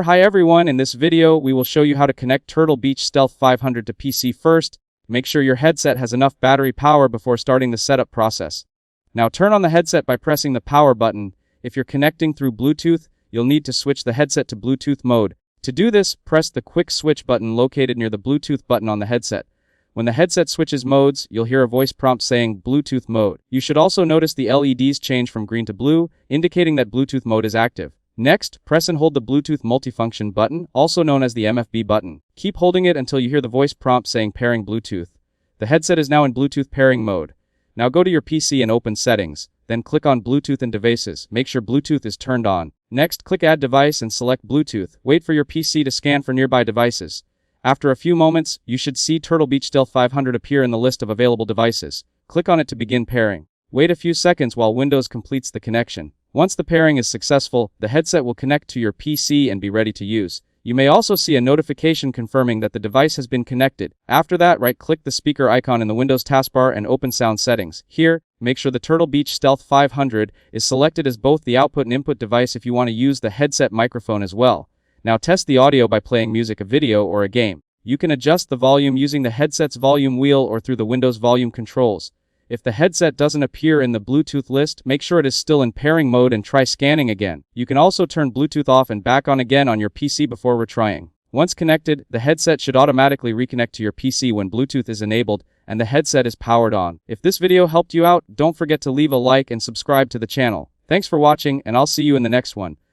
Hi everyone, in this video we will show you how to connect Turtle Beach Stealth 500 to PC first. Make sure your headset has enough battery power before starting the setup process. Now turn on the headset by pressing the power button. If you're connecting through Bluetooth, you'll need to switch the headset to Bluetooth mode. To do this, press the quick switch button located near the Bluetooth button on the headset. When the headset switches modes, you'll hear a voice prompt saying Bluetooth mode. You should also notice the LEDs change from green to blue, indicating that Bluetooth mode is active. Next, press and hold the Bluetooth multifunction button, also known as the MFB button. Keep holding it until you hear the voice prompt saying pairing Bluetooth. The headset is now in Bluetooth pairing mode. Now go to your PC and open Settings, then click on Bluetooth and Devices. Make sure Bluetooth is turned on. Next, click Add Device and select Bluetooth. Wait for your PC to scan for nearby devices. After a few moments, you should see Turtle Beach Stealth 500 appear in the list of available devices. Click on it to begin pairing. Wait a few seconds while Windows completes the connection. Once the pairing is successful, the headset will connect to your PC and be ready to use. You may also see a notification confirming that the device has been connected. After that, right-click the speaker icon in the Windows taskbar and open Sound Settings. Here, make sure the Turtle Beach Stealth 500 is selected as both the output and input device if you want to use the headset microphone as well. Now test the audio by playing music, a video, or a game. You can adjust the volume using the headset's volume wheel or through the Windows volume controls. If the headset doesn't appear in the Bluetooth list, make sure it is still in pairing mode and try scanning again. You can also turn Bluetooth off and back on again on your PC before retrying. Once connected, the headset should automatically reconnect to your PC when Bluetooth is enabled and the headset is powered on. If this video helped you out, don't forget to leave a like and subscribe to the channel. Thanks for watching, and I'll see you in the next one.